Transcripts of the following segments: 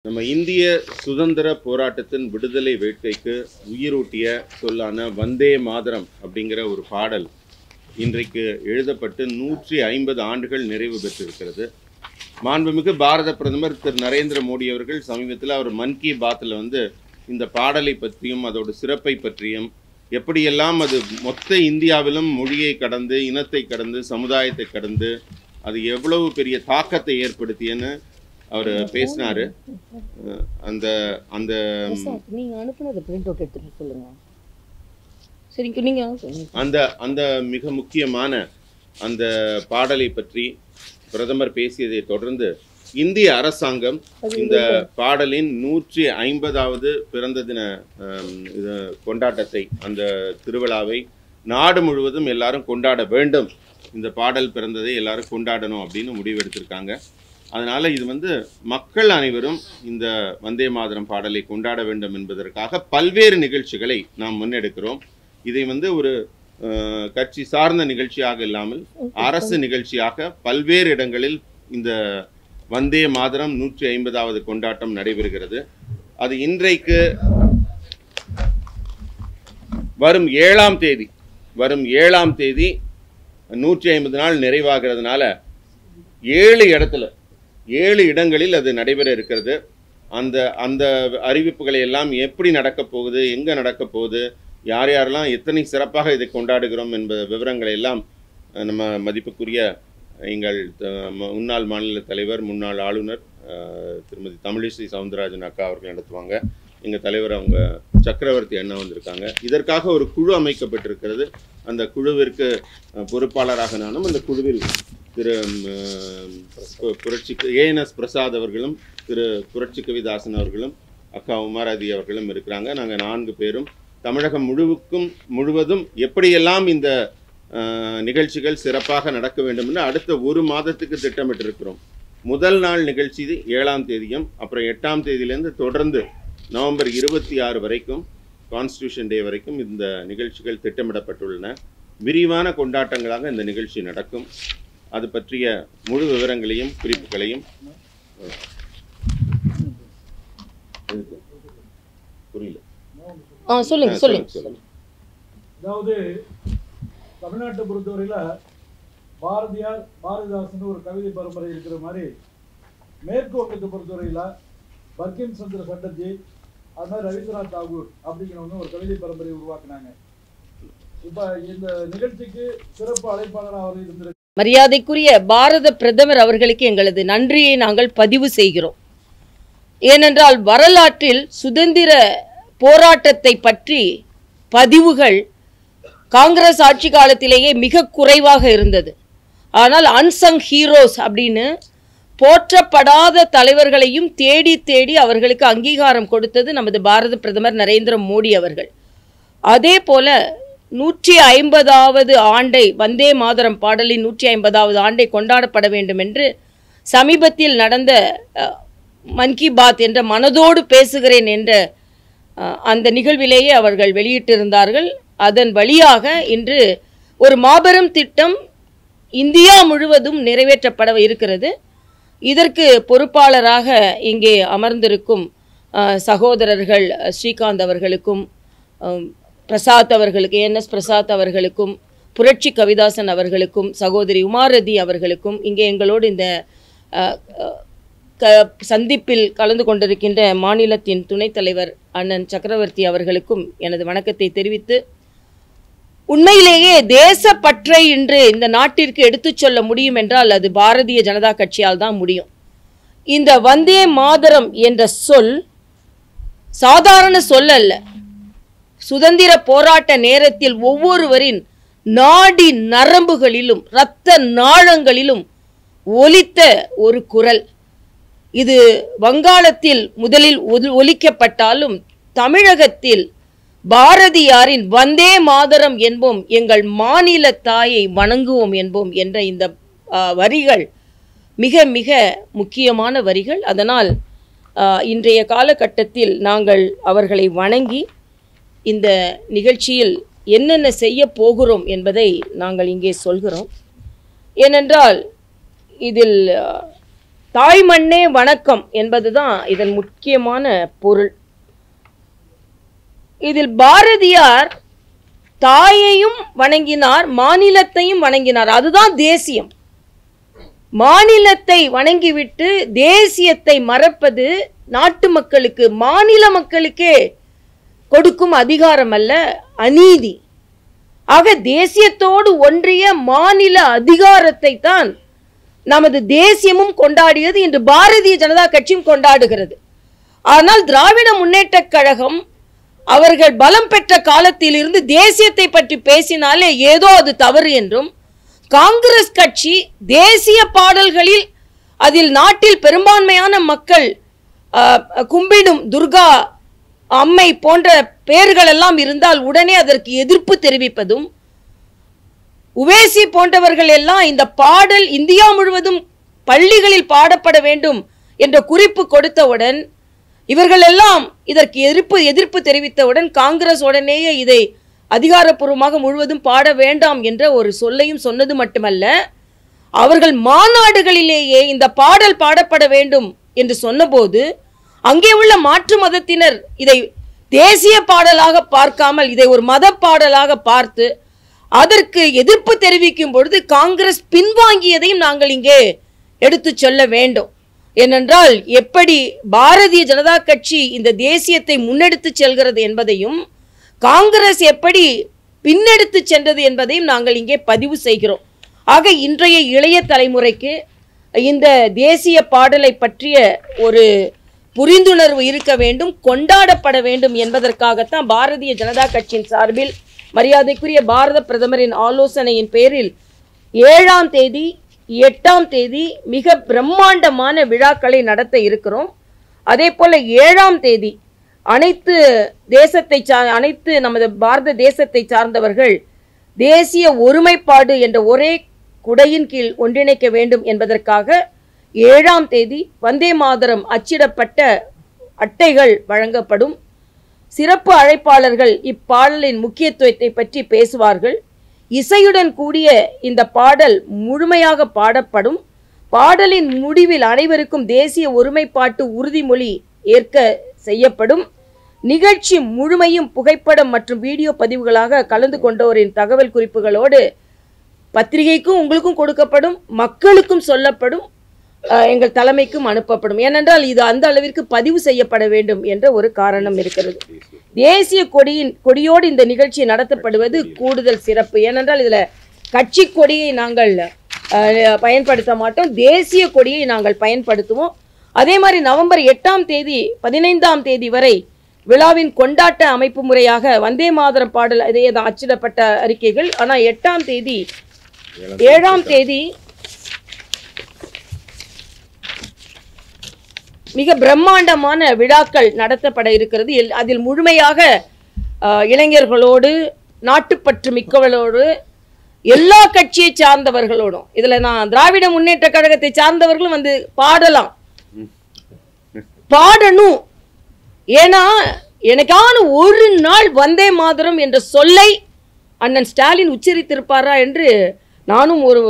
நம்ம இந்திய சுதந்திர போராட்டத்தின் விடுதலை வேட்கைக்கு உயிரூட்டிய சொல்லான வந்தே மாதரம் அப்படிங்கிற ஒரு பாடல் இன்றைக்கு எழுதப்பட்டு 150 ஆண்டுகள் நிறைவு பெற்றிருக்கிறது. மாண்புமிகு பாரத பிரதமர் திரு நரேந்திர மோடி அவர்கள் சமீபத்தில் அவர் மன் கி பாத்தில் இந்த பாடலை பற்றியும் அதோட சிறப்பை பற்றியும் எப்படியெல்லாம் அது மொத்த இந்தியாவிலும் மொழியை கடந்து இனத்தை கடந்து சமுதாயத்தை கடந்து அது எவ்வளவு பெரிய தாக்கத்தை ஏற்படுத்தியன்னு அவர் பேசினாரு. அந்த அந்த நீங்க அனுப்புனது பிரிண்ட் அவுட் எடுத்துட்டு சொல்லுங்க. சரிங்க, நீங்க அந்த அந்த மிக முக்கியமான அந்த பாடலை பற்றி பிரதமர் பேசியதை தொடர்ந்து இந்திய அரசாங்கம் இந்த பாடலின் 150வது பிறந்த தின கொண்டாட்டத்தை அந்த திருவிழாவை நாடு முழுவதும் எல்லாரும் கொண்டாட வேண்டும். இந்த பாடல் பிறந்ததை எல்லாரும் கொண்டாடணும் அப்படின்னு முடிவெடுத்திருக்காங்க. அதனால இது மக்கள் அனைவரும் இந்த வந்தே மாதரம் பாடலை கொண்டாட வேண்டும் என்பதற்காக பல்வேறு நிகழ்ச்சிகளை நாம் முன்னெடுக்கிறோம். இதை ஒரு கட்சி சார்ந்த நிகழ்ச்சியாக இல்லாமல் அரசு நிகழ்ச்சியாக பல்வேறு இடங்களில் இந்த வந்தே மாதரம் 150வது கொண்டாட்டம் நடைபெறுகிறது. அது இன்றைக்கு வரும் 7ஆம் தேதி 150 நாள் நிறைவாகிறதுனால 7 இடங்களில் அது நடைபெற இருக்கிறது. அந்த அந்த அறிவிப்புகளை எல்லாம் எப்படி நடக்கப் போகுது, எங்கே நடக்கப் போகுது, யார் யாரெல்லாம் எத்தனை சிறப்பாக இதை கொண்டாடுகிறோம் என்பது விவரங்களை எல்லாம் நம்ம மதிப்புக்குரிய எங்கள் முன்னாள் மாநில தலைவர் முன்னாள் ஆளுநர் திருமதி தமிழிசை சவுந்தரராஜன் அக்கா அவர்கள் நடத்துவாங்க. எங்கள் தலைவர் அவங்க சக்கரவர்த்தி அண்ணா வந்திருக்காங்க. இதற்காக ஒரு குழு அமைக்கப்பட்டிருக்கிறது. அந்த குழுவிற்கு பொறுப்பாளராக நானும் அந்த குழுவில் திரு புரட்சி ஏஎன்எஸ் பிரசாத் அவர்களும் திரு புரட்சி கவிதாசன் அவர்களும் அக்கா உமாராதி அவர்களும் இருக்கிறாங்க. நாங்கள் 4 பேரும் தமிழகம் முழுவதும் எப்படியெல்லாம் இந்த நிகழ்ச்சிகள் சிறப்பாக நடக்க வேண்டும் என்று அடுத்த 1 மாதத்துக்கு திட்டமிட்டிருக்கிறோம். முதல் நாள் நிகழ்ச்சி 7ஆம் தேதியும் அப்புறம் 8ஆம் தேதியிலேருந்து தொடர்ந்து நவம்பர் 26 வரைக்கும் கான்ஸ்டியூஷன் டே வரைக்கும் இந்த நிகழ்ச்சிகள் திட்டமிடப்பட்டுள்ளன. விரிவான கொண்டாட்டங்களாக இந்த நிகழ்ச்சி நடக்கும். அது பற்றிய முழு விவரங்களையும் குறிப்புகளையும் சொல்லுங்க. அதாவது தமிழ்நாட்டை பொறுத்தவரையில பாரதிதாசன் ஒரு கவிதை பரம்பரை இருக்கிற மாதிரி மேற்கு வங்கத்தை பொறுத்தவரையில பங்கிம் சந்திர சட்டர்ஜி அது மாதிரி ரவீந்திரநாத் தாகூர் அப்படிங்கிறவங்க ஒரு கவிதை பரம்பரையை உருவாக்குனாங்க. இப்ப இந்த நிகழ்ச்சிக்கு சிறப்பு அழைப்பாளராக அவர் இருந்திருக்க மரியாதைக்குரிய பாரத பிரதமர் அவர்களுக்கு எங்களது நன்றியை நாங்கள் பதிவு செய்கிறோம். ஏனென்றால் வரலாற்றில் சுதந்திர போராட்டத்தை பற்றி பதிவுகள் காங்கிரஸ் ஆட்சி காலத்திலேயே மிக குறைவாக இருந்தது. ஆனால் அன்சங் ஹீரோஸ் அப்படின்னு போற்றப்படாத தலைவர்களையும் தேடி தேடி அவர்களுக்கு அங்கீகாரம் கொடுத்தது நமது பாரத பிரதமர் நரேந்திர மோடி அவர்கள். அதே போல 150வது ஆண்டை வந்தே மாதரம் பாடலின் 150வது ஆண்டை கொண்டாடப்பட வேண்டும் என்று சமீபத்தில் நடந்த மன் கி பாத் என்ற மனதோடு பேசுகிறேன் என்ற அந்த நிகழ்விலேயே அவர்கள் வெளியிட்டிருந்தார்கள். அதன் வழியாக இன்று ஒரு மாபெரும் திட்டம் இந்தியா முழுவதும் நிறைவேற்றப்பட இருக்கிறது. இதற்கு பொறுப்பாளராக இங்கே அமர்ந்திருக்கும் சகோதரர்கள் ஸ்ரீகாந்த் அவர்களுக்கும் பிரசாத் அவர்களுக்கு ஏஎன்எஸ் பிரசாத் அவர்களுக்கும் புரட்சி கவிதாசன் அவர்களுக்கும் சகோதரி உமாரதி அவர்களுக்கும் இங்கே எங்களோடு இந்த சந்திப்பில் கலந்து கொண்டிருக்கின்ற மாநிலத்தின் துணைத் தலைவர் அண்ணன் சக்கரவர்த்தி அவர்களுக்கும் எனது வணக்கத்தை தெரிவித்து, உண்மையிலேயே தேசப்பற்றை இன்று இந்த நாட்டிற்கு எடுத்துச் சொல்ல முடியும் என்றால் அது பாரதிய ஜனதா கட்சியால் தான் முடியும். இந்த வந்தே மாதரம் என்ற சொல் சாதாரண சொல் அல்ல. சுதந்திர போராட்ட நேரத்தில் ஒவ்வொருவரின் நாடி நரம்புகளிலும் இரத்த நாளங்களிலும் ஒலித்த ஒரு குரல். இது வங்காளத்தில் முதலில் ஒலிக்கப்பட்டாலும் தமிழகத்தில் பாரதியாரின் வந்தே மாதரம் என்போம், எங்கள் மாநில தாயை வணங்குவோம் என்போம் என்ற இந்த வரிகள் மிக மிக முக்கியமான வரிகள். அதனால் இன்றைய காலகட்டத்தில் நாங்கள் அவர்களை வணங்கி இந்த நிகழ்ச்சியில் என்னென்ன செய்ய போகிறோம் என்பதை நாங்கள் இங்கே சொல்கிறோம். ஏனென்றால் இதில் தாய் மண்ணே வணக்கம் என்பதுதான் இதன் முக்கியமான பொருள். இதில் பாரதியார் தாயையும் வணங்கினார், மாநிலத்தையும் வணங்கினார். அதுதான் தேசியம். மாநிலத்தை வணங்கிவிட்டு தேசியத்தை மறப்பது நாட்டு மக்களுக்கு, மாநில மக்களுக்கே கொடுக்கும் அதிகாரம் அல்ல, அநீதி. ஆக தேசியத்தோடு ஒன்றிய மாநில அதிகாரத்தை தான் நமது தேசியமும் கொண்டாடியது, இன்று பாரதிய ஜனதா கட்சியும் கொண்டாடுகிறது. ஆனால் திராவிட முன்னேற்றக் கழகம் அவர்கள் பலம் பெற்ற காலத்திலிருந்து தேசியத்தை பற்றி பேசினாலே ஏதோ அது தவறு என்றும், காங்கிரஸ் கட்சி தேசிய பாடல்களில் அதில் நாட்டில் பெரும்பான்மையான மக்கள் கும்பிடும் துர்கா அம்மை போன்ற பெயர்கள் எல்லாம் இருந்தால் உடனே அதற்கு எதிர்ப்பு தெரிவிப்பதும், உவேசி போன்றவர்கள் எல்லாம் இந்த பாடல் இந்தியா முழுவதும் பள்ளிகளில் பாடப்பட வேண்டும் என்ற குறிப்பு கொடுத்தவுடன், இவர்கள் எல்லாம் இதற்கு எதிர்ப்பு தெரிவித்தவுடன் காங்கிரஸ் உடனேயே இதை அதிகாரப்பூர்வமாக முழுவதும் பாட வேண்டாம் என்ற ஒரு சொல்லையும் சொன்னது மட்டுமல்ல, அவர்கள் மாநாடுகளிலேயே இந்த பாடல் பாடப்பட வேண்டும் என்று சொன்னபோது அங்கே உள்ள மாற்று மதத்தினர் இதை தேசிய பாடலாக பார்க்காமல் இதை ஒரு மத பாடலாக பார்த்து அதற்கு எதிர்ப்பு தெரிவிக்கும் பொழுது காங்கிரஸ் பின்வாங்கியதையும் நாங்கள் இங்கே எடுத்து சொல்ல வேண்டும். ஏனென்றால் எப்படி பாரதிய ஜனதா கட்சி இந்த தேசியத்தை முன்னெடுத்து செல்கிறது என்பதையும் காங்கிரஸ் எப்படி பின்னெடுத்து சென்றது என்பதையும் நாங்கள் இங்கே பதிவு செய்கிறோம். ஆக இன்றைய இளைய தலைமுறைக்கு இந்த தேசிய பாடலை பற்றிய ஒரு புரிந்துணர்வு இருக்க வேண்டும், கொண்டாடப்பட வேண்டும் என்பதற்காகத்தான் பாரதிய ஜனதா கட்சியின் சார்பில் மரியாதைக்குரிய பாரத பிரதமரின் ஆலோசனையின் பேரில் 7ஆம் தேதி 8ஆம் தேதி மிக பிரம்மாண்டமான விழாக்களை நடத்த இருக்கிறோம். அதே போல 7ஆம் தேதி அனைத்து நமது பாரத தேசத்தை சார்ந்தவர்கள் தேசிய ஒருமைப்பாடு என்ற ஒரே குடையின் கீழ் ஒன்றிணைக்க வேண்டும் என்பதற்காக 7ஆம் தேதி வந்தே மாதரம் அச்சிடப்பட்ட அட்டைகள் வழங்கப்படும். சிறப்பு அழைப்பாளர்கள் இப்பாடலின் முக்கியத்துவத்தை பற்றி பேசுவார்கள். இசையுடன் கூடிய இந்த பாடல் முழுமையாக பாடப்படும். பாடலின் முடிவில் அனைவருக்கும் தேசிய ஒருமைப்பாட்டு உறுதிமொழி ஏற்க செய்யப்படும். நிகழ்ச்சி முழுமையும் புகைப்படம் மற்றும் வீடியோ பதிவுகளாக கலந்து கொண்டோரின் தகவல் குறிப்புகளோடு பத்திரிகைக்கும் உங்களுக்கும் கொடுக்கப்படும், மக்களுக்கும் சொல்லப்படும், எங்கள் தலைமைக்கும் அனுப்பப்படும். ஏனென்றால் இது அந்த அளவிற்கு பதிவு செய்யப்பட வேண்டும் என்ற ஒரு காரணம் இருக்கிறது. தேசிய கொடியோடு இந்த நிகழ்ச்சி நடத்தப்படுவது கூடுதல் சிறப்பு. ஏனென்றால் இதில் கட்சி கொடியை நாங்கள் பயன்படுத்த மாட்டோம், தேசிய கொடியை நாங்கள் பயன்படுத்துவோம். அதே மாதிரி நவம்பர் 8ஆம் தேதி 15ஆம் தேதி வரை விழாவின் கொண்டாட்ட அமைப்பு முறையாக வந்தே மாதரம் பாடல் இதே தான் அச்சிடப்பட்ட அறிக்கைகள். ஆனால் 7ஆம் தேதி மிக பிரம்மாண்டமான விழாக்கள் நடத்தப்பட இருக்கிறது. அதில் முழுமையாக இளைஞர்களோடு, நாட்டுப்பற்று மிக்கவர்களோடு, எல்லா கட்சியை சார்ந்தவர்களோடும், இதில் நான் திராவிட முன்னேற்ற கழகத்தை சார்ந்தவர்களும் வந்து பாடணும். ஏன்னா எனக்கான ஒரு நாள் வந்தே மாதரம் என்ற சொல்லை அண்ணன் ஸ்டாலின் உச்சரித்திருப்பாரா என்று நானும் ஒரு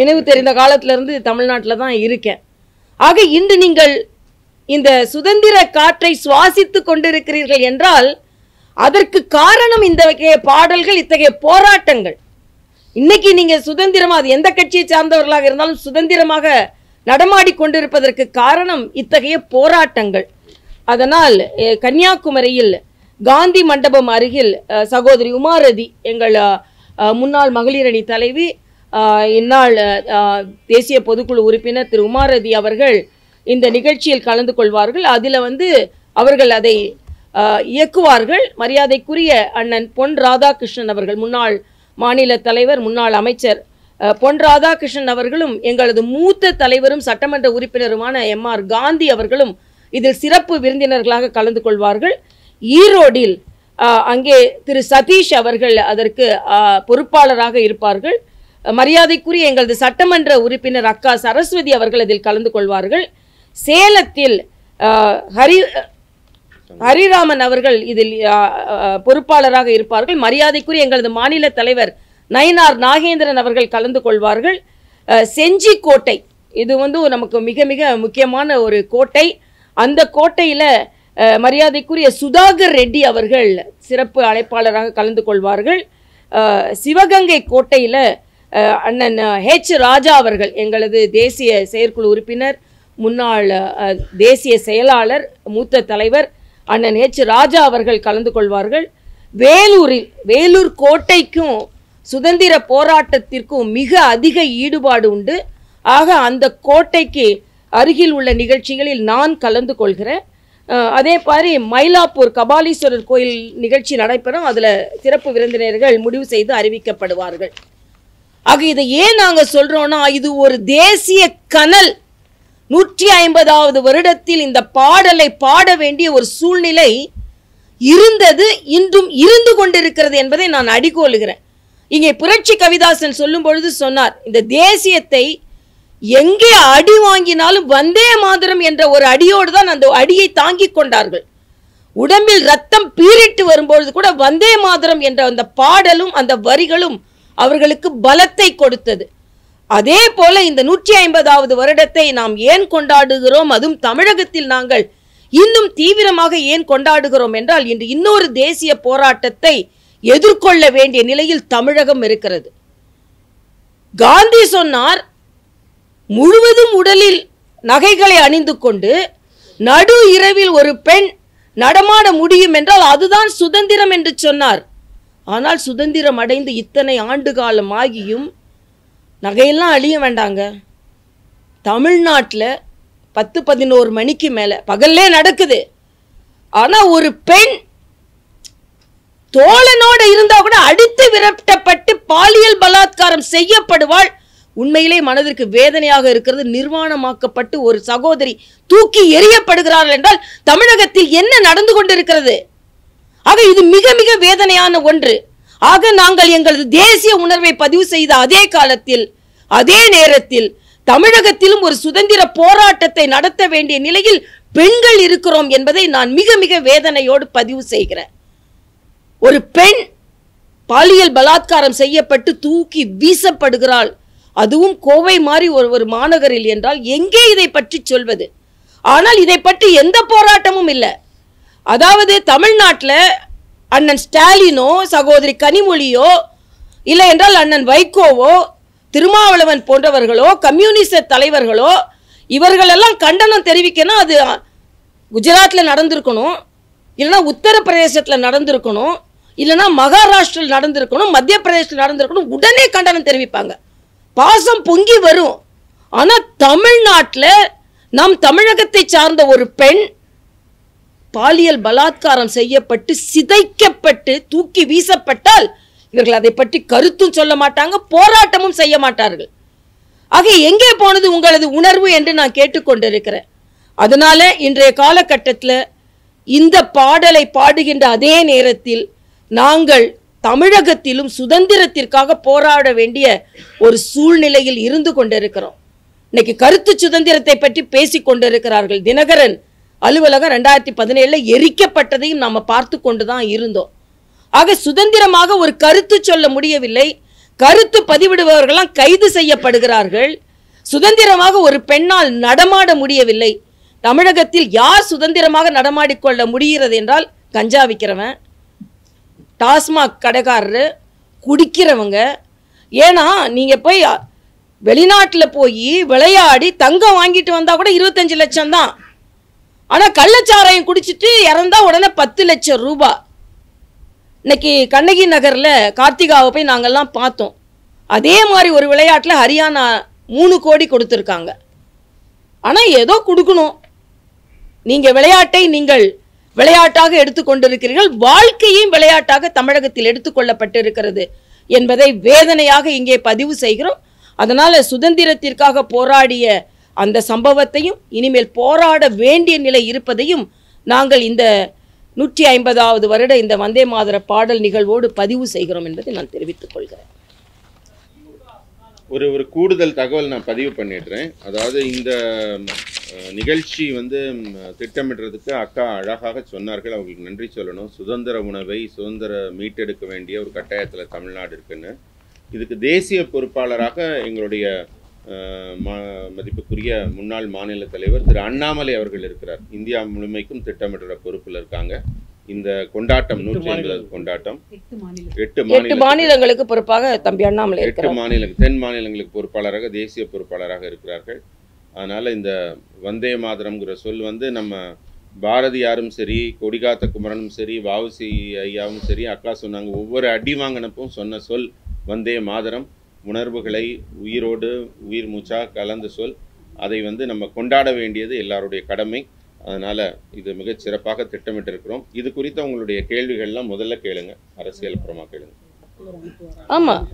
நினைவு தெரிந்த காலத்திலிருந்து தமிழ்நாட்டில் தான் இருக்கேன். ஆக இன்று நீங்கள் இந்த சுதந்திர காற்றை சுவாசித்து கொண்டிருக்கிறீர்கள் என்றால் அதற்கு காரணம் இத்தகைய பாடல்கள், இத்தகைய போராட்டங்கள். இன்னைக்கு நீங்க சுதந்திரமா, அது எந்த கட்சியை சார்ந்தவர்களாக இருந்தாலும் சுதந்திரமாக நடமாடி கொண்டிருப்பதற்கு காரணம் இத்தகைய போராட்டங்கள். அதனால் கன்னியாகுமரியில் காந்தி மண்டபம் அருகில் சகோதரி உமாரதி, எங்கள் முன்னாள் மகளிரணி தலைவி, இந்நாள் தேசிய பொதுக்குழு உறுப்பினர் திரு உமாரதி அவர்கள் இந்த நிகழ்ச்சியில் கலந்து கொள்வார்கள். அதில் வந்து அவர்கள் அதை இயக்குவார்கள். மரியாதைக்குரிய அண்ணன் பொன் ராதாகிருஷ்ணன் அவர்கள், முன்னாள் மாநில தலைவர், முன்னாள் அமைச்சர் பொன் ராதாகிருஷ்ணன் அவர்களும் எங்களது மூத்த தலைவரும் சட்டமன்ற உறுப்பினருமான MR காந்தி அவர்களும் இதில் சிறப்பு விருந்தினர்களாக கலந்து கொள்வார்கள். ஈரோடில் அங்கே திரு சதீஷ் அவர்கள் அதற்கு பொறுப்பாளராக இருப்பார்கள். மரியாதைக்குரிய எங்களது சட்டமன்ற உறுப்பினர் அக்கா சரஸ்வதி அவர்கள் அதில் கலந்து கொள்வார்கள். சேலத்தில் ஹரிராமன் அவர்கள் இதில் பொறுப்பாளராக இருப்பார்கள். மரியாதைக்குரிய எங்களது மாநில தலைவர் நயினார் நாகேந்திரன் அவர்கள் கலந்து கொள்வார்கள். செஞ்சிக்கோட்டை இது நமக்கு மிக மிக முக்கியமான ஒரு கோட்டை. அந்த கோட்டையில் மரியாதைக்குரிய சுதாகர் ரெட்டி அவர்கள் சிறப்பு அழைப்பாளராக கலந்து கொள்வார்கள். சிவகங்கை கோட்டையில் அண்ணன் ஹெச் ராஜா அவர்கள், எங்களது தேசிய செயற்குழு உறுப்பினர், முன்னாள் தேசிய செயலாளர், மூத்த தலைவர் அண்ணன் ஹெச் ராஜா அவர்கள் கலந்து கொள்வார்கள். வேலூர் கோட்டைக்கும் சுதந்திர போராட்டத்திற்கும் மிக அதிக ஈடுபாடு உண்டு. ஆக அந்த கோட்டைக்கு அருகில் உள்ள நிகழ்ச்சிகளில் நான் கலந்து கொள்கிறேன். அதே மாதிரி மயிலாப்பூர் கபாலீஸ்வரர் கோயில் நிகழ்ச்சி நடைபெறும். அதில் சிறப்பு விருந்தினர்கள் முடிவு செய்து அறிவிக்கப்படுவார்கள். ஆக இதை ஏன் நாங்கள் சொல்கிறோன்னா, இது ஒரு தேசிய கனல். 150வது வருடத்தில் இந்த பாடலை பாட வேண்டிய ஒரு சூழ்நிலை இருந்தது, இன்றும் இருந்து கொண்டிருக்கிறது என்பதை நான் அடிகோலுகிறேன். இங்கே புரட்சி கவிதாசன் சொல்லும் பொழுது சொன்னார், இந்த தேசியத்தை எங்கே அடி வாங்கினாலும் வந்தே மாதரம் என்ற ஒரு அடியோடு தான் அந்த அடியை தாங்கிக் கொண்டார்கள். உடம்பில் ரத்தம் பீரிட்டு வரும்பொழுது கூட வந்தே மாதரம் என்ற அந்த பாடலும் அந்த வரிகளும் அவர்களுக்கு பலத்தை கொடுத்தது. அதே போல இந்த 150வது வருடத்தை நாம் ஏன் கொண்டாடுகிறோம், அதுவும் தமிழகத்தில் நாங்கள் இன்னும் தீவிரமாக ஏன் கொண்டாடுகிறோம் என்றால், இன்று இன்னொரு தேசிய போராட்டத்தை எதிர்கொள்ள வேண்டிய நிலையில் தமிழகம் இருக்கிறது. காந்தி சொன்னார், முழுவதும் உடலில் நகைகளை அணிந்து கொண்டு நடு இரவில் ஒரு பெண் நடமாட முடியும் என்றால் அதுதான் சுதந்திரம் என்று சொன்னார். ஆனால் சுதந்திரம் அடைந்து இத்தனை ஆண்டு காலம் ஆகியும் நகையெல்லாம் அழிய வேண்டாங்க. தமிழ்நாட்டில் 10-11 மணிக்கு மேலே பகல்லே நடக்குது. ஆனால் ஒரு பெண் தோழனோடு இருந்தால் கூட அடித்து விரட்டப்பட்டு பாலியல் பலாத்காரம் செய்யப்படுவாள். உண்மையிலே மனதிற்கு வேதனையாக இருக்கிறது. நிர்வாணமாக்கப்பட்டு ஒரு சகோதரி தூக்கி எறியப்படுகிறார்கள் என்றால் தமிழகத்தில் என்ன நடந்து கொண்டிருக்கிறது? ஆக இது மிக மிக வேதனையான ஒன்று. ஆக நாங்கள் எங்களது தேசிய உணர்வை பதிவு செய்த அதே காலத்தில் அதே நேரத்தில் தமிழகத்திலும் ஒரு சுதந்திர போராட்டத்தை நடத்த வேண்டிய நிலையில் பெண்கள் இருக்கிறோம் என்பதை நான் மிக மிக வேதனையோடு பதிவு செய்கிறேன். ஒரு பெண் பாலியல் பலாத்காரம் செய்யப்பட்டு தூக்கி வீசப்படுகிறாள், அதுவும் கோவை மாதிரி ஒரு மாநகரில் என்றால் எங்கே இதை பற்றி சொல்வது? ஆனால் இதை பற்றி எந்த போராட்டமும் இல்லை. அதாவது தமிழ்நாட்டில் அண்ணன் ஸ்டாலினோ சகோதரி கனிமொழியோ இல்லை என்றால் அண்ணன் வைகோவோ திருமாவளவன் போன்றவர்களோ கம்யூனிஸ்ட் தலைவர்களோ இவர்களெல்லாம் கண்டனம் தெரிவிக்கணும். அது குஜராத்தில் நடந்திருக்கணும், இல்லைனா உத்தரப்பிரதேசத்தில் நடந்திருக்கணும், இல்லைனா மகாராஷ்டிரில் நடந்திருக்கணும், மத்திய பிரதேசத்தில் நடந்திருக்கணும். உடனே கண்டனம் தெரிவிப்பாங்க, பாசம் பொங்கி வரும். ஆனால் தமிழ்நாட்டில் நம் தமிழகத்தை சார்ந்த ஒரு பெண் பாலியல் பலாத்காரம் செய்யப்பட்டு சிதைக்கப்பட்டு தூக்கி வீசப்பட்டால் இவர்கள் அதை பற்றி கருத்தும் சொல்ல மாட்டாங்க, போராட்டமும் செய்ய மாட்டார்கள். ஆக எங்கே போனது உங்களது உணர்வு என்று நான் கேட்டுக்கொண்டிருக்கிறேன். அதனால இன்றைய காலகட்டத்தில் இந்த பாடலை பாடுகின்ற அதே நேரத்தில் நாங்கள் தமிழகத்திலும் சுதந்திரத்திற்காக போராட வேண்டிய ஒரு சூழ்நிலையில் இருந்து கொண்டிருக்கிறோம். இன்னைக்கு கருத்து சுதந்திரத்தை பற்றி பேசிக் கொண்டிருக்கிறார்கள். தினகரன் அலுவலகம் 2017 எரிக்கப்பட்டதையும் நாம் பார்த்து கொண்டுதான் இருந்தோம். ஆக சுதந்திரமாக ஒரு கருத்து சொல்ல முடியவில்லை, கருத்து பதிவிடுபவர்கள்லாம் கைது செய்யப்படுகிறார்கள். சுதந்திரமாக ஒரு பெண்ணால் நடமாட முடியவில்லை. தமிழகத்தில் யார் சுதந்திரமாக நடமாடிக்கொள்ள முடிகிறது என்றால் கஞ்சா விற்கிறவன், டாஸ்மாக் கடைக்காரரு, குடிக்கிறவங்க. ஏன்னா நீங்கள் போய் வெளிநாட்டில் போய் விளையாடி தங்கம் வாங்கிட்டு வந்தால் கூட 25 லட்சம் தான். ஆனால் கள்ளச்சாராயம் குடிச்சிட்டு இறந்தா உடனே 10 லட்சம் ரூபாய். இன்னைக்கு கண்ணகி நகரில் கார்த்திகாவை போய் நாங்கள்லாம் பார்த்தோம். அதே மாதிரி ஒரு விளையாட்டில் ஹரியானா 3 கோடி கொடுத்துருக்காங்க. ஆனால் ஏதோ கொடுக்கணும். நீங்கள் விளையாட்டை நீங்கள் விளையாட்டாக எடுத்துக்கொண்டிருக்கிறீர்கள், வாழ்க்கையும் விளையாட்டாக தமிழகத்தில் எடுத்துக்கொள்ளப்பட்டிருக்கிறது என்பதை வேதனையாக இங்கே பதிவு செய்கிறோம். அதனால் சுதந்திரத்திற்காக போராடிய அந்த சம்பவத்தையும் இனிமேல் போராட வேண்டிய நிலை இருப்பதையும் நாங்கள் இந்த 150வது வருட இந்த வந்தே மாதர பாடல் நிகழ்வோடு பதிவு செய்கிறோம் என்பதை நான் தெரிவித்துக் கொள்கிறேன். ஒரு கூடுதல் தகவல் நான் பதிவு பண்ணிடுறேன். அதாவது இந்த நிகழ்ச்சி திட்டமிடுறதுக்கு அக்கா அழகாக சொன்னார்கள், அவங்களுக்கு நன்றி சொல்லணும். சுதந்திர உணவை மீட்டெடுக்க வேண்டிய ஒரு கட்டாயத்தில் தமிழ்நாடு இருக்குன்னு. இதுக்கு தேசிய பொறுப்பாளராக எங்களுடைய மதிப்புக்குரிய முன்னாள் மாநில தலைவர் திரு அண்ணாமலை அவர்கள் இருக்கிறார். இந்தியா முழுமைக்கும் திட்டமிடுற பொறுப்பில் இருக்காங்க. இந்த கொண்டாட்டம் 150 கொண்டாட்டம் 8 மாநிலங்களுக்கு பொறுப்பாக தம்பி அண்ணாமலை 8 மாநில தென் மாநிலங்களுக்கு பொறுப்பாளராக, தேசிய பொறுப்பாளராக இருக்கிறார்கள். அதனால இந்த வந்தே மாதரம்ங்கிற சொல் வந்து நம்ம பாரதியாரும் சரி, கொடிகாத்த குமரனும் சரி, வஉசி ஐயாவும் சரி, அக்கா சொன்னாங்க, ஒவ்வொரு அடி வாங்கினப்பும் சொன்ன சொல் வந்தே மாதரம். உணர்வுகளை உயிரோடு உயிர் மூச்சா கலந்த சொல். அதை வந்து நம்ம கொண்டாட வேண்டியது எல்லாருடைய கடமை. அதனால் இது மிகச் சிறப்பாக திட்டமிட்டிருக்கிறோம். இது குறித்த உங்களுடைய கேள்விகள்லாம் முதல்ல கேளுங்க, அரசியல் அப்புறமா கேளுங்க. ஆமாம்,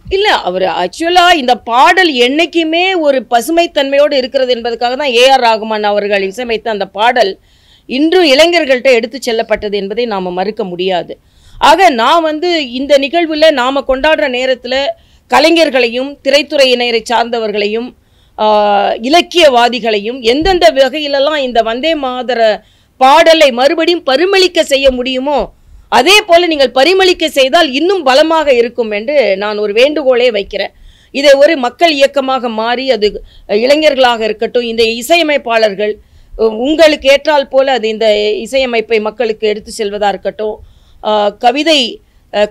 இல்லை அவர் ஆக்சுவலாக இந்த பாடல் என்றைக்குமே ஒரு பசுமைத்தன்மையோடு இருக்கிறது என்பதற்காக தான் ஏஆர் ரகுமான் அவர்கள் இசையமைத்த அந்த பாடல் இன்றும் இளைஞர்கள்ட்ட எடுத்து செல்லப்பட்டது என்பதை நாம் மறுக்க முடியாது. ஆக நான் வந்து இந்த நிகழ்வில் நாம் கொண்டாடுற நேரத்தில் கலைஞர்களையும் திரைத்துறையினரை சார்ந்தவர்களையும் இலக்கியவாதிகளையும் எந்தெந்த வகையிலெல்லாம் இந்த வந்தே மாதர பாடலை மறுபடியும் பரிமளிக்க செய்ய முடியுமோ அதே போல் நீங்கள் பரிமளிக்க செய்தால் இன்னும் பலமாக இருக்கும் என்று நான் ஒரு வேண்டுகோளே வைக்கிறேன். இதை ஒரு மக்கள் இயக்கமாக மாறி அது இளைஞர்களாக இருக்கட்டும், இந்த இசையமைப்பாளர்கள் உங்களுக்கு ஏற்றால் போல அது இந்த இசையமைப்பை மக்களுக்கு எடுத்து செல்வதாக இருக்கட்டும், கவிதை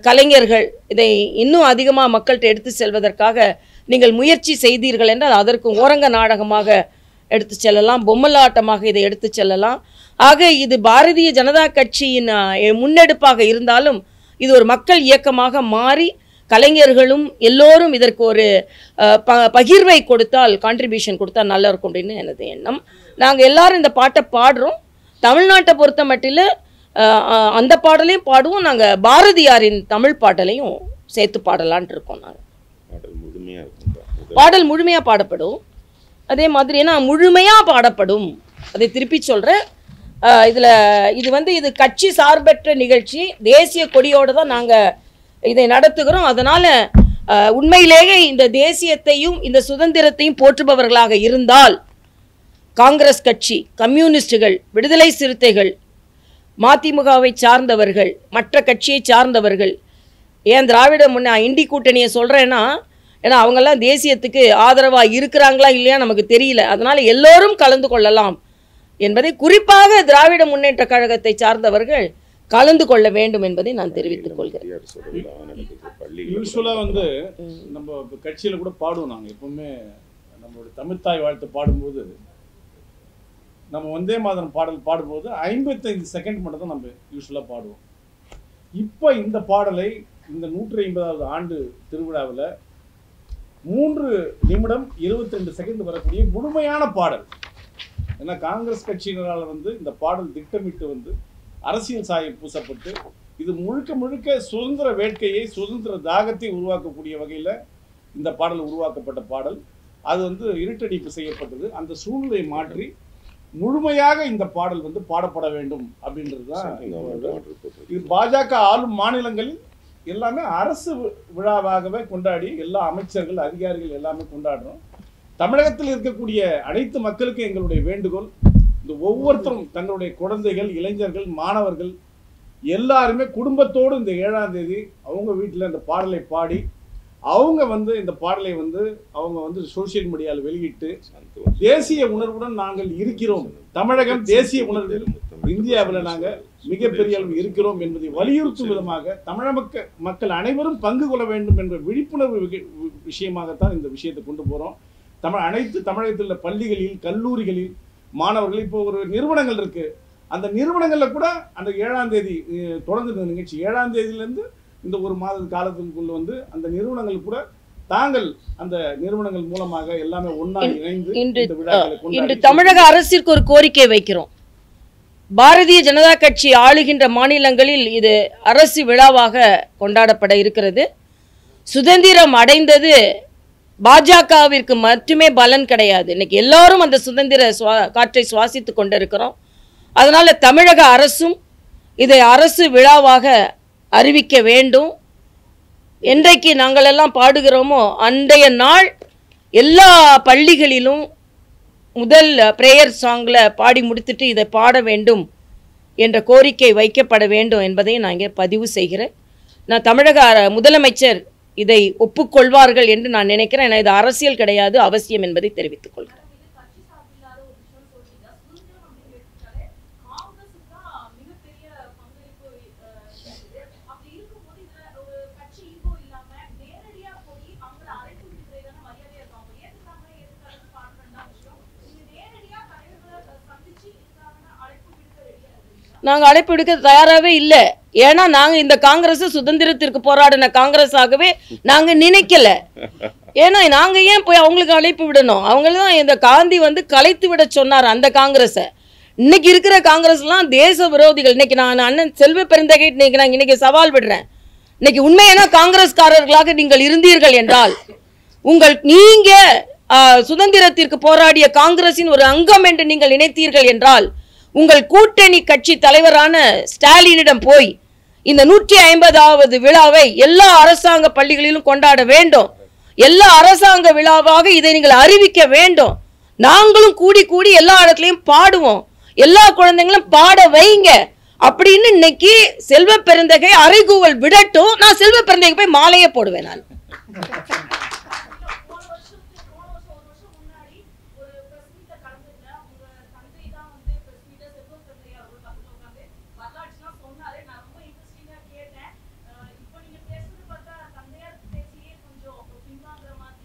கலைஞர்கள் இதை இன்னும் அதிகமாக மக்கள்கிட்ட எடுத்து செல்வதற்காக நீங்கள் முயற்சி செய்தீர்கள் என்றால் அதற்கு ஓரங்க நாடகமாக எடுத்து செல்லலாம், பொம்மலாட்டமாக இதை எடுத்து செல்லலாம். ஆக இது பாரதிய ஜனதா கட்சியின் முன்னெடுப்பாக இருந்தாலும் இது ஒரு மக்கள் இயக்கமாக மாறி கலைஞர்களும் எல்லோரும் இதற்கு ஒரு பகிர்வை கொடுத்தால், கான்ட்ரிபியூஷன் கொடுத்தால் நல்லா இருக்கும் அப்படின்னு எனது எண்ணம். நாங்கள் எல்லாரும் இந்த பாட்டை பாடுறோம். தமிழ்நாட்டை பொறுத்த மட்டில் அந்த பாடலையும் பாடுவோம், நாங்கள் பாரதியாரின் தமிழ் பாடலையும் சேர்த்து பாடலான் இருக்கோம். நாங்கள் பாடல் முழுமையாக பாடப்படும். அதே மாதிரி ஏன்னா முழுமையாக பாடப்படும், அதை திருப்பி சொல்கிறேன். இது வந்து இது கட்சி சார்பற்ற நிகழ்ச்சி, தேசிய கொடியோடு தான் நாங்கள் இதை நடத்துகிறோம். அதனால் உண்மையிலேயே இந்த தேசியத்தையும் இந்த சுதந்திரத்தையும் போற்றுபவர்களாக இருந்தால் காங்கிரஸ் கட்சி, கம்யூனிஸ்டுகள், விடுதலை சிறுத்தைகள், மதிமுகவை சார்ந்தவர்கள், மற்ற கட்சியை சார்ந்தவர்கள், ஏன் திராவிட இண்டி கூட்டணியை சொல்கிறேன்னா ஏன்னா அவங்கெல்லாம் தேசியத்துக்கு ஆதரவாக இருக்கிறாங்களா இல்லையா நமக்கு தெரியல. அதனால் எல்லோரும் கலந்து கொள்ளலாம் என்பதை குறிப்பாக திராவிட முன்னேற்ற கழகத்தை சார்ந்தவர்கள் கலந்து கொள்ள வேண்டும் என்பதை நான் தெரிவித்துக் கொள்கிறேன். யூஸ்வலாக வந்து நம்ம கட்சியில் கூட பாடுவோம். நாங்கள் எப்பவுமே நம்மளுடைய தமிழ்த்தாய் வாழ்த்து பாடும்போது நம்ம வந்தே மாதரம் பாடல் பாடும்போது 55 செகண்ட் மட்டும் தான் நம்ம யூஸ்வலாக பாடுவோம். இப்போ இந்த பாடலை இந்த 150வது ஆண்டு திருவிழாவில் 3 நிமிடம் 22 செகண்ட் வரக்கூடிய முழுமையான பாடல். ஏன்னா காங்கிரஸ் கட்சியினரால் வந்து இந்த பாடல் திட்டமிட்டு வந்து அரசியல் சாயம் பூசப்பட்டு இது முழுக்க முழுக்க சுதந்திர வேட்கையை, சுதந்திர தாகத்தை உருவாக்கக்கூடிய வகையில் இந்த பாடல் உருவாக்கப்பட்ட பாடல். அது வந்து இருட்டடிப்பு செய்யப்பட்டது. அந்த சூழ்நிலையை மாற்றி முழுமையாக இந்த பாடல் வந்து பாடப்பட வேண்டும் அப்படின்றது தான். இது பாஜக ஆளும் மாநிலங்களில் எல்லாமே அரசு விழாவாகவே கொண்டாடி எல்லா அமைச்சர்கள், அதிகாரிகள் எல்லாமே கொண்டாடுறோம். தமிழகத்தில் இருக்கக்கூடிய அனைத்து மக்களுக்கும் எங்களுடைய வேண்டுகோள், இந்த ஒவ்வொருத்தரும் தங்களுடைய குழந்தைகள், இளைஞர்கள், மாணவர்கள் எல்லாருமே குடும்பத்தோடு இந்த 7ஆம் தேதி அவங்க வீட்டில் இந்த பாடலை பாடி அவங்க வந்து இந்த பாடலை வந்து அவங்க வந்து சோசியல் மீடியாவில் வெளியிட்டு தேசிய உணர்வுடன் நாங்கள் இருக்கிறோம், தமிழகம் தேசிய உணர்வில் இந்தியாவில் நாங்கள் மிகப்பெரிய அளவு இருக்கிறோம் என்பதை வலியுறுத்தும் விதமாக தமிழக மக்கள் அனைவரும் பங்கு கொள்ள வேண்டும் என்ற விழிப்புணர்வு விஷயமாகத்தான் இந்த விஷயத்தை கொண்டு போகிறோம். அனைத்து தமிழகத்தில் உள்ள பள்ளிகளில், கல்லூரிகளில் மாணவர்கள், இப்போ ஒரு நிறுவனங்கள் இருக்கு, அந்த நிறுவனங்களில் கூட அந்த 7ஆம் தேதி தொடர்ந்து நிகழ்ச்சி 7ஆம் தேதியிலேருந்து இந்த ஒரு மாத காலத்துக்குள்ள வந்து அந்த நிறுவனங்கள் கூட தாங்கள் அந்த நிறுவனங்கள் மூலமாக எல்லாமே ஒன்றா இணைந்து இன்று தமிழக அரசிற்கு ஒரு கோரிக்கை வைக்கிறோம். பாரதிய ஜனதா கட்சி ஆளுகின்ற மாநிலங்களில் இது அரசு விழாவாக கொண்டாடப்பட இருக்கிறது. சுதந்திரம் அடைந்தது பாஜகவிற்கு மட்டுமே பலன் கிடையாது. இன்னைக்கு எல்லாரும் அந்த சுதந்திர காற்றை சுவாசித்து கொண்டிருக்கிறோம். அதனால தமிழக அரசும் இதை அரசு விழாவாக அறிவிக்க வேண்டும். என்றைக்கு நாங்கள் எல்லாம் பாடுகிறோமோ அன்றைய நாள் எல்லா பள்ளிகளிலும் முதல் பிரேயர் சாங்கில் பாடி முடித்துட்டு இதை பாட வேண்டும் என்ற கோரிக்கை வைக்கப்பட வேண்டும் என்பதை நான் இங்கே பதிவு செய்கிறேன். நான் தமிழக முதலமைச்சர் இதை ஒப்புக்கொள்வார்கள் என்று நான் நினைக்கிறேன். இது அரசியல் கிடையாது, அவசியம் என்பதை தெரிவித்துக் கொள்கிறேன். நாங்கள் அழைப்பு விடுக்க தயாராகவே இல்லை. ஏன்னா நாங்கள் இந்த காங்கிரஸ் சுதந்திரத்திற்கு போராடின காங்கிரஸாகவே நாங்கள் நினைக்கல. ஏன்னா நாங்கள் ஏன் போய் அவங்களுக்கு அழைப்பு விடணும்? அவங்களும் இந்த காந்தி வந்து கலைத்து விட சொன்னார் அந்த காங்கிரஸை. இன்னைக்கு இருக்கிற காங்கிரஸ்லாம் தேச விரோதிகள். இன்னைக்கு நான் அண்ணன் செல்வ பெருந்தகை இன்னைக்கு சவால் விடுறேன். இன்னைக்கு உண்மையான காங்கிரஸ்காரர்களாக நீங்கள் இருந்தீர்கள் என்றால், நீங்க சுதந்திரத்திற்கு போராடிய காங்கிரசின் ஒரு அங்கம் என்று நீங்கள் நினைத்தீர்கள் என்றால், உங்கள் கூட்டணி கட்சி தலைவரான ஸ்டாலினிடம் போய் இந்த 150வது விழாவை எல்லா அரசாங்க பள்ளிகளிலும் கொண்டாட வேண்டும், எல்லா அரசாங்க விழாவாக இதை நீங்கள் அறிவிக்க வேண்டும், நாங்களும் கூடி கூடி எல்லா இடத்துலையும் பாடுவோம், எல்லா குழந்தைங்களும் பாட வைங்க அப்படின்னு இன்னைக்கு செல்வ பெருந்தகை அறைகூவல் விடட்டும். நான் செல்வ பெருந்தகை போய் மாலையே போடுவேன். நான்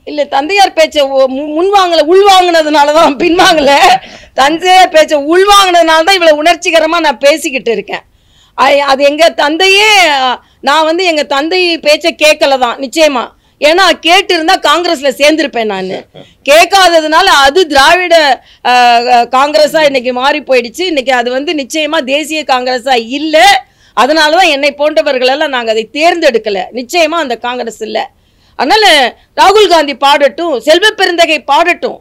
இல்ல தந்தையார் பேச்சை முன்வாங்கல, உள்வாங்கினதுனாலதான் பின்வாங்கல. தந்தையார் பேச்சை உள்வாங்கினதுனால தான் இவ்வளவு உணர்ச்சிகரமா நான் பேசிக்கிட்டு இருக்கேன். அது எங்க தந்தையே, நான் வந்து எங்க தந்தை பேச்சை கேட்கல தான் நிச்சயமா. ஏன்னா கேட்டு இருந்தா காங்கிரஸ்ல சேர்ந்திருப்பேன். நான் கேட்காததுனால அது திராவிட காங்கிரஸா இன்னைக்கு மாறி போயிடுச்சு. இன்னைக்கு அது வந்து நிச்சயமா தேசிய காங்கிரஸா இல்லை. அதனாலதான் என்னை போன்றவர்கள் எல்லாம் நாங்க அதை தேர்ந்தெடுக்கல. நிச்சயமா அந்த காங்கிரஸ் இல்லை. அதனால ராகுல் காந்தி பாடட்டும், செல்வ பெருந்தகை பாடட்டும்.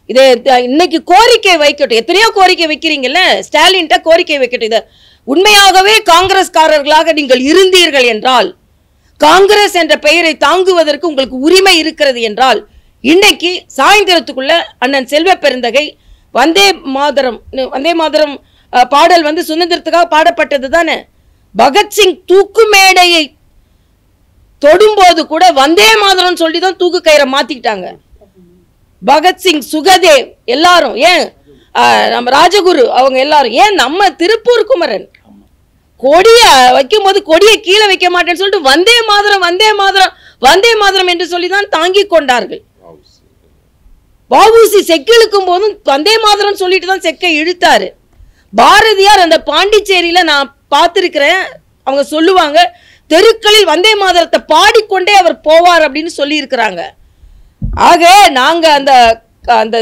இதை இன்னைக்கு கோரிக்கை வைக்கட்டும். எத்தனையோ கோரிக்கை வைக்கிறீங்கல்ல, ஸ்டாலின்ட்ட கோரிக்கை வைக்கட்டும். இதை உண்மையாகவே காங்கிரஸ்காரர்களாக நீங்கள் இருந்தீர்கள் என்றால், காங்கிரஸ் என்ற பெயரை தாங்குவதற்கு உங்களுக்கு உரிமை இருக்கிறது என்றால், இன்னைக்கு சாயந்தரத்துக்குள்ள அண்ணன் செல்வ பெருந்தகை வந்தே மாதரம் பாடல் வந்து சுதந்திரத்துக்காக பாடப்பட்டது தானே. பகத்சிங் தூக்கு மேடையை தொடும்போது கூட வந்தே மாதரம் சொல்லிதான் தூக்கு கயிறை மாத்திக்கிட்டாங்க. பகத்சிங், சுகதேவ் எல்லாரும், ஏன் நம்ம ராஜகுரு அவங்க எல்லாரும், ஏன் நம்ம திருப்பூர் குமரன் கொடிய வைக்கும் போது கொடியை கீழே வைக்க மாட்டேன்னு சொல்லிட்டு வந்தே மாதரம் வந்தே மாதரம் வந்தே மாதரம் என்று சொல்லிதான் தாங்கி கொண்டார்கள். வஉசி செக்கு இழுக்கும் போதும் வந்தே மாதரம் சொல்லிட்டு தான் செக்கை இழுத்தாரு. பாரதியார் அந்த பாண்டிச்சேரியில நான் பார்த்திருக்கிறேன், அவங்க சொல்லுவாங்க, தெருக்களில் வந்தே மாதரத்தை பாடிக்கொண்டே அவர் போவார் அப்படின்னு சொல்லி இருக்கிறாங்க. ஆக நாங்க அந்த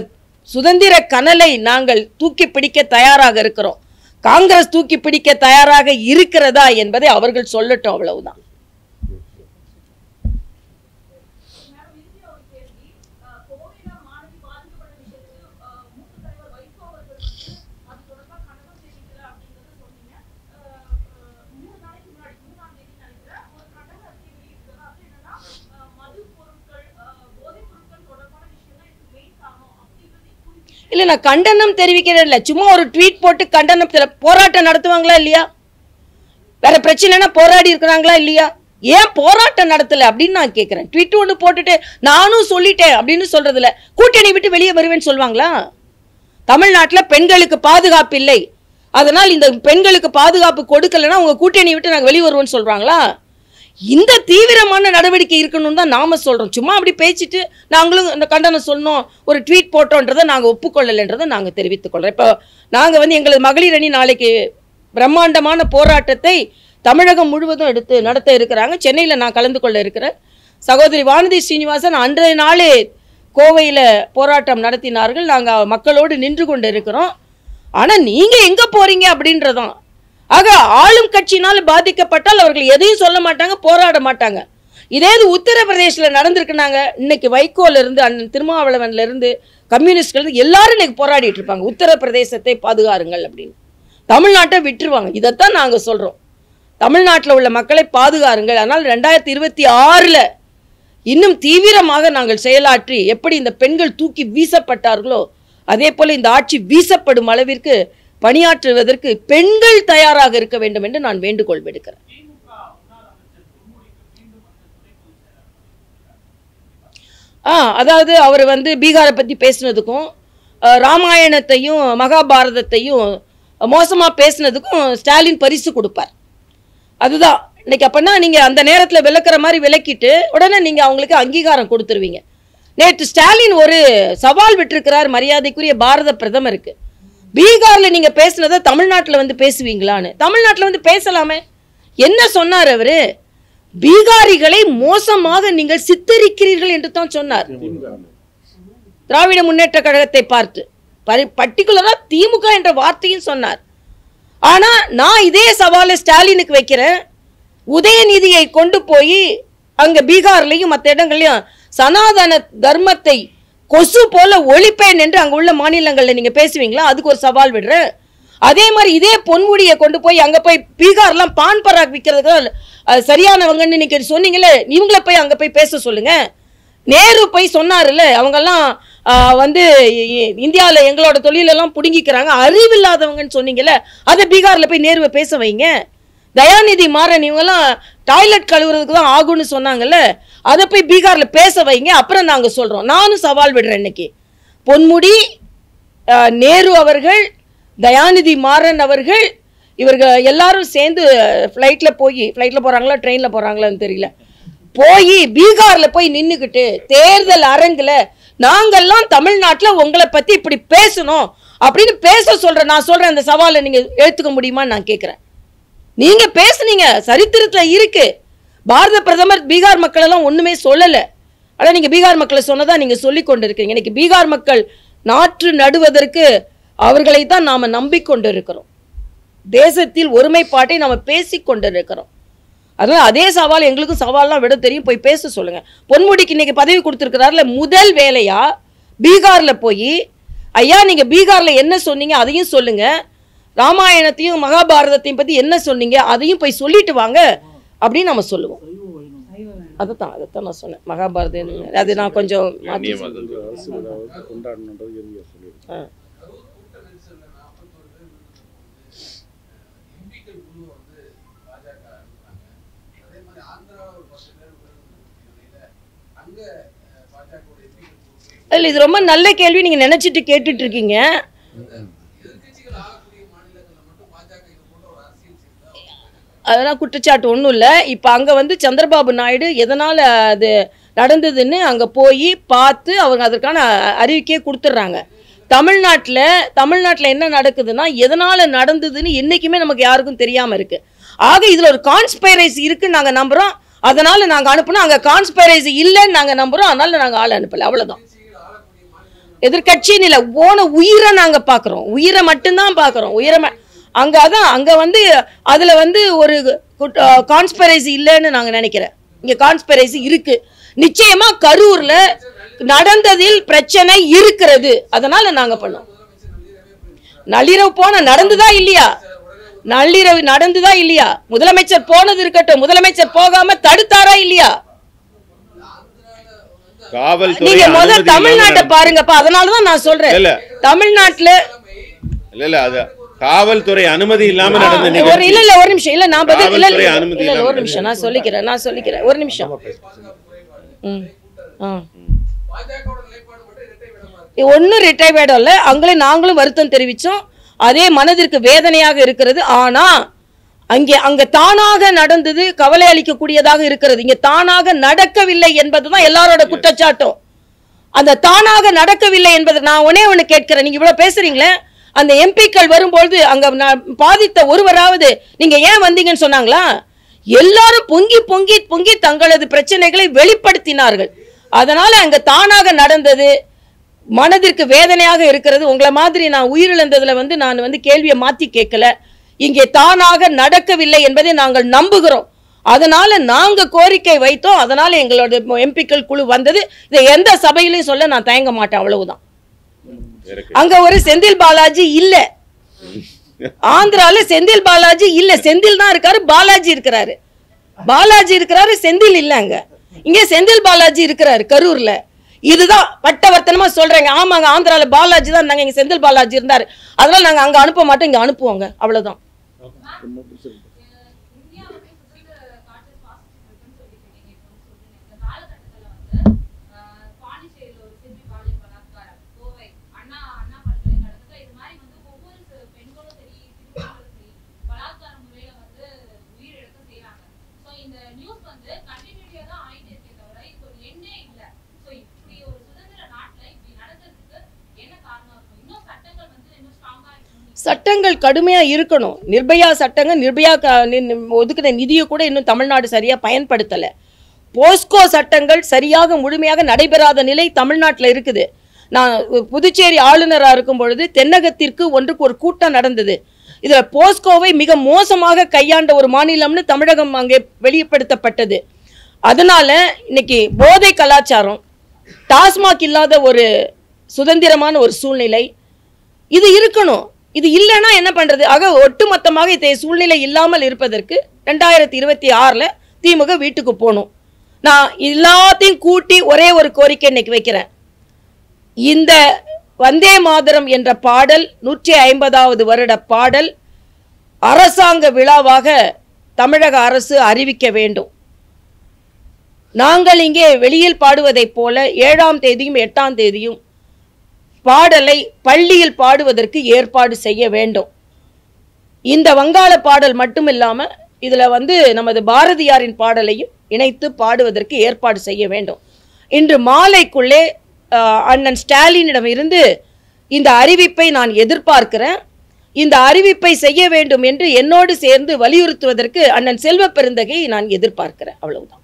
சுதந்திர கனலை நாங்கள் தூக்கி பிடிக்க தயாராக இருக்கிறோம். காங்கிரஸ் தூக்கி பிடிக்க தயாராக இருக்கிறதா என்பதை அவர்கள் சொல்லட்டும், அவ்வளவுதான். இல்ல நான் கண்டனம் தெரிவிக்கிறேன் இல்ல, சும்மா ஒரு ட்வீட் போட்டு கண்டனம். போராட்டம் நடத்துவாங்களா இல்லையா? வேற பிரச்சனைனா போராடி இருக்கிறாங்களா இல்லையா? ஏன் போராட்டம் நடத்தல அப்படின்னு நான் கேட்கிறேன். ட்வீட் ஒன்று போட்டுட்டு நானும் சொல்லிட்டேன் அப்படின்னு சொல்றதுல கூட்டணி விட்டு வெளியே வருவேன்னு சொல்லுவாங்களா? தமிழ்நாட்டில் பெண்களுக்கு பாதுகாப்பு இல்லை, அதனால் இந்த பெண்களுக்கு பாதுகாப்பு கொடுக்கலன்னா உங்க கூட்டணி விட்டு நாங்கள் வெளியே வருவோம்னு சொல்றாங்களா? இந்த தீவிரமான நடவடிக்கை இருக்கணும்னு தான் நாம சொல்றோம். சும்மா அப்படி பேசிட்டு நாங்களும் இந்த கண்டனம் சொல்லணும், ஒரு ட்வீட் போட்டோன்றதை நாங்கள் ஒப்புக்கொள்ளலைன்றதை நாங்கள் தெரிவித்துக் கொள்றோம். இப்போ நாங்கள் வந்து எங்களது மகளிர் அணி நாளைக்கு பிரம்மாண்டமான போராட்டத்தை தமிழகம் முழுவதும் எடுத்து நடத்த இருக்கிறாங்க. சென்னையில் நான் கலந்து கொள்ள இருக்கிறேன். சகோதரி வானதி ஸ்ரீனிவாசன் அன்றைய நாளே கோவையில் போராட்டம் நடத்தினார்கள். நாங்கள் மக்களோடு நின்று கொண்டு இருக்கிறோம். ஆனால் நீங்கள் எங்கே போறீங்க அப்படின்றதான். ஆக ஆளும் கட்சியினால் பாதிக்கப்பட்டால் அவர்கள் எதையும் சொல்ல மாட்டாங்க, போராட மாட்டாங்க. இதே இது உத்தரப்பிரதேசில் நடந்திருக்குனாங்க. இன்னைக்கு வைகோல இருந்து அண்ணன் திருமாவளவன்ல இருந்து கம்யூனிஸ்ட்கள் எல்லாரும் இன்னைக்கு போராடிட்டு இருப்பாங்க, உத்தரப்பிரதேசத்தை பாதுகாருங்கள் அப்படின்னு. தமிழ்நாட்டை விட்டுருவாங்க. இதைத்தான் நாங்கள் சொல்றோம், தமிழ்நாட்டில் உள்ள மக்களை பாதுகாருங்கள். ஆனால் 2026 இன்னும் தீவிரமாக நாங்கள் செயலாற்றி எப்படி இந்த பெண்கள் தூக்கி வீசப்பட்டார்களோ அதே போல இந்த ஆட்சி வீசப்படும் அளவிற்கு பணியாற்றுவதற்கு பெண்கள் தயாராக இருக்க வேண்டும் என்று நான் வேண்டுகோள் விடுக்கிறேன். அதாவது அவர் வந்து பீகாரை பற்றி பேசுனதுக்கும் ராமாயணத்தையும் மகாபாரதத்தையும் மோசமாக பேசுனதுக்கும் ஸ்டாலின் பரிசு கொடுப்பார். அதுதான் இன்னைக்கு. அப்போனா நீங்கள் அந்த நேரத்தில் விளக்குற மாதிரி விளக்கிட்டு உடனே நீங்கள் அவங்களுக்கு அங்கீகாரம் கொடுத்துருவீங்க. நேற்று ஸ்டாலின் ஒரு சவால் விட்டுருக்கிறார் மரியாதைக்குரிய பாரத பிரதமருக்கு. பீகாரில் நீங்கள் பேசுனதை தமிழ்நாட்டில் வந்து பேசுவீங்களான்னு. தமிழ்நாட்டில் வந்து பேசலாமே. என்ன சொன்னார் அவர்? பீகாரிகளை மோசமாக நீங்கள் சித்தரிக்கிறீர்கள் என்று தான் சொன்னார். திராவிட முன்னேற்ற கழகத்தை பார்த்து பர்டிகுலரா திமுக என்ற வார்த்தையும் சொன்னார். ஆனா நான் இதே சவாலை ஸ்டாலினுக்கு வைக்கிறேன். உதயநிதியை கொண்டு போய் அங்க பீகார்லயும் மற்ற இடங்களையும் சனாதன தர்மத்தை கொசு போல ஒழிப்பேன் என்று அங்க உள்ள மாநிலங்கள்ல நீங்க பேசுவீங்களா? அதுக்கு ஒரு சவால் விடுறேன். அதே மாதிரி இதே பொன்முடியை கொண்டு போய் அங்க போய் பீகார்லாம் பான் பராக் விற்கிறதுக்கு சரியானவங்கன்னு நீங்க சொன்னீங்களே, இவங்களை போய் அங்க போய் பேச சொல்லுங்க. நேரு போய் சொன்னார்ல, அவங்கெல்லாம் வந்து இந்தியாவில் எங்களோட தொழிலெல்லாம் பிடுங்கிக்கிறாங்க, அறிவில்லாதவங்கன்னு சொன்னீங்கல்ல, அதை பீகாரில் போய் நேருவை பேச வைங்க. தயாநிதி மாறன் இவங்கெல்லாம் டாய்லெட் கழுவுறதுக்கு தான் ஆகும்னு சொன்னாங்கல்ல, அதை போய் பீகாரில் பேச வைங்க. அப்புறம் நாங்கள் சொல்கிறோம். நானும் சவால் விடுறேன். இன்னைக்கு பொன்முடி, நேரு அவர்கள், தயாநிதி மாறன் அவர்கள், இவர்கள் எல்லாரும் சேர்ந்து ஃப்ளைட்டில் போகிறாங்களா ட்ரெயினில் போகிறாங்களான்னு தெரியல, போய் பீகாரில் போய் நின்றுக்கிட்டு தேர்தல் அரங்கில் நாங்கள்லாம் தமிழ்நாட்டில் உங்களை பற்றி இப்படி பேசணும் அப்படின்னு பேச சொல்கிறேன். நான் சொல்கிறேன், அந்த சவாலை நீங்கள் எடுத்துக்க முடியுமான்னு நான் கேட்குறேன். நீங்கள் பேசுனீங்க, சரித்திரத்தில் இருக்கு. பாரத பிரதமர் பீகார் மக்களெல்லாம் ஒன்றுமே சொல்லலை. ஆனால் நீங்கள் பீகார் மக்களை சொன்னதான் நீங்கள் சொல்லி கொண்டு இருக்கீங்க. இன்னைக்கு பீகார் மக்கள் நாற்று நடுவதற்கு அவர்களை தான் நாம் நம்பிக்கொண்டு இருக்கிறோம். தேசத்தில் ஒருமைப்பாட்டை நாம் பேசி கொண்டு இருக்கிறோம். அதனால் அதே சவால் எங்களுக்கும் சவால்லாம் விட தெரியும். போய் பேச சொல்லுங்கள். பொன்முடிக்கு இன்னைக்கு பதவி கொடுத்துருக்கிறாருல, முதல் வேலையா பீகாரில் போய் ஐயா நீங்கள் பீகாரில் என்ன சொன்னீங்க அதையும் சொல்லுங்கள், ராமாயணத்தையும் மகாபாரதத்தையும் பற்றி என்ன சொன்னீங்க அதையும் போய் சொல்லிட்டு வாங்க அப்படின்னு நம்ம சொல்லுவோம். அதைத்தான் நான் சொன்னேன். மகாபாரதம் அது நான் கொஞ்சம் இல்லை, இது ரொம்ப நல்ல கேள்வி. நீங்கள் நினச்சிட்டு கேட்டுட்டு இருக்கீங்க. அதெல்லாம் குற்றச்சாட்டு ஒன்றும் இல்லை. இப்போ அங்கே வந்து சந்திரபாபு நாயுடு எதனால் அது நடந்ததுன்னு அங்கே போய் பார்த்து அவங்க அதற்கான அறிவிக்கையை கொடுத்துட்றாங்க. தமிழ்நாட்டில் என்ன நடக்குதுன்னா எதனால் நடந்ததுன்னு என்றைக்குமே நமக்கு யாருக்கும் தெரியாமல் இருக்குது. ஆக இதில் ஒரு கான்ஸ்பைரசி இருக்குன்னு நாங்கள் நம்புகிறோம். அதனால் நாங்கள் அனுப்புனோம். அங்கே கான்ஸ்பைரசி இல்லைன்னு நாங்கள் நம்புகிறோம். அதனால் நாங்கள் ஆள் அனுப்பலை. அவ்வளோதான். எதிர்கட்சின்னு இல்லை, போன உயிரை நாங்கள் பார்க்குறோம். உயிரை மட்டும்தான் பார்க்குறோம். அங்கே வந்து அதில் வந்து ஒரு கான்ஸ்பைரசி இல்லைன்னு நாங்கள் நினைக்கிறேன். இங்கே கான்ஸ்பைரசி இருக்கு. நிச்சயமாக கரூரில் நடந்ததில் பிரச்சனை இருக்கிறது. அதனால் நாங்கள் பண்ணோம். நள்ளிரவு போன நடந்துதா இல்லையா? நள்ளிரவு நடந்துதா இல்லையா? முதலமைச்சர் போனது இருக்கட்டும், முதலமைச்சர் போகாம தடுத்தாரா இல்லையா? நீங்க முதல்ல தமிழ்நாட்டை பாருங்கப்பா. அதனாலதான் நான் சொல்றேன், தமிழ்நாட்டுல காவல்துறை அனுமதி இல்லாம நடந்த நிகழ்ச்சி. இல்ல ஒரு நிமிஷம். இல்ல நான் பதில் இல்ல ஒரு நிமிஷம் நான் சொல்லிக்கிறேன் ஒரு நிமிஷம். ஒன்னும் ரிட்டையர்ட் இல்ல. அங்கே நாங்களும் வருத்தம் தெரிவிச்சோம். அதே மனதிற்கு வேதனையாக இருக்கிறது. ஆனா அங்க தானாக நடந்தது கவலை அளிக்கக்கூடியதாக இருக்கிறது. இங்க தானாக நடக்கவில்லை என்பதுதான் எல்லாரோட குற்றச்சாட்டும். அந்த தானாக நடக்கவில்லை என்பது நான் ஒண்ணு கேட்கிறேன். நீங்க இவ்வளவு பேசுறீங்களே, அந்த எம்பிக்கள் வரும்போது அங்க பாதித்த ஒருவராவது நீங்க ஏன் வந்தீங்கன்னு சொன்னாங்களா? எல்லாரும் பொங்கி பொங்கி பொங்கி தங்களது பிரச்சனைகளை வெளிப்படுத்தினார்கள். அதனால அங்க தானாக நடந்தது. மனதிற்கு வேதனையாக இருக்கிறது. உங்களை மாதிரி நான் உயிரிழந்ததுல வந்து நான் வந்து கேள்வியை மாத்தி கேட்கல. இங்கே தானாக நடக்கவில்லை என்பதை நாங்கள் நம்புகிறோம். அதனால நாங்க கோரிக்கை வைத்தோம். அதனால எங்களோட எம்பிக்கள் குழு வந்தது. இதை எந்த சபையிலையும் சொல்ல நான் தயங்க மாட்டேன். அவ்வளவுதான். அங்க ஒரு செந்தில் பாலாஜி இல்ல. ஆந்திரால செந்தில் பாலாஜி இல்ல. செந்தில் தான் இருக்காரு, பாலாஜி இருக்கிறாரு. பாலாஜி இருக்கிறாரு, செந்தில் இல்ல. அங்க இங்க செந்தில் பாலாஜி இருக்கிறாரு கரூர்ல. இதுதான் பட்டவர்த்தனமா சொல்றேங்க. ஆமாங்க, ஆந்திரால பாலாஜி தான் இருந்தாங்க, இங்க செந்தில் பாலாஜி இருந்தாரு. அதனால நாங்க அங்க அனுப்ப மாட்டோம், இங்க அனுப்புவோங்க. அவ்வளவுதான். சட்டங்கள் கடுமையா இருக்கணும். நிர்பயா சட்டங்கள், நிர்பயா ஒதுக்கின நிதியை கூட இன்னும் தமிழ்நாடு சரியா பயன்படுத்தல. போஸ்கோ சட்டங்கள் சரியாக முழுமையாக நடைபெறாத நிலை தமிழ்நாட்டில் இருக்குது. நான் புதுச்சேரி ஆளுநராக இருக்கும் பொழுது தென்னகத்திற்கு ஒன்றுக்கு ஒரு கூட்டம் நடந்தது. இதில் போஸ்கோவை மிக மோசமாக கையாண்ட ஒரு மாநிலம்னு தமிழகம் அங்கே வெளிப்படுத்தப்பட்டது. அதனால இன்னைக்கு போதை கலாச்சாரம், டாஸ்மாக் இல்லாத ஒரு சுதந்திரமான ஒரு சூழ்நிலை இது இருக்கணும். இது இல்லைன்னா என்ன பண்றது? ஆக ஒட்டுமொத்தமாக இத்தகைய சூழ்நிலை இல்லாமல் இருப்பதற்கு 2026 திமுக வீட்டுக்கு போகணும். நான் எல்லாத்தையும் கூட்டி ஒரே ஒரு கோரிக்கை இன்னைக்கு வைக்கிறேன். இந்த வந்தே மாதரம் என்ற பாடல் 150வது வருட பாடல் அரசாங்க விழாவாக தமிழக அரசு அறிவிக்க வேண்டும். நாங்கள் இங்கே வெளியில் பாடுவதைப் போல 7ஆம் தேதியும் 8ஆம் தேதியும் பாடலை பள்ளியில் பாடுவதற்கு ஏற்பாடு செய்ய வேண்டும். இந்த வங்காள பாடல் மட்டும் இல்லாமல் இதில் நமது பாரதியாரின் பாடலையும் இணைத்து பாடுவதற்கு ஏற்பாடு செய்ய வேண்டும். இன்று மாலைக்குள்ளே அண்ணன் ஸ்டாலினிடம் இருந்து இந்த அறிவிப்பை நான் எதிர்பார்க்கிறேன். இந்த அறிவிப்பை செய்ய வேண்டும் என்று என்னோடு சேர்ந்து வலியுறுத்துவதற்கு அண்ணன் செல்வ பெருந்தகையை நான் எதிர்பார்க்கிறேன். அவ்வளவுதான்.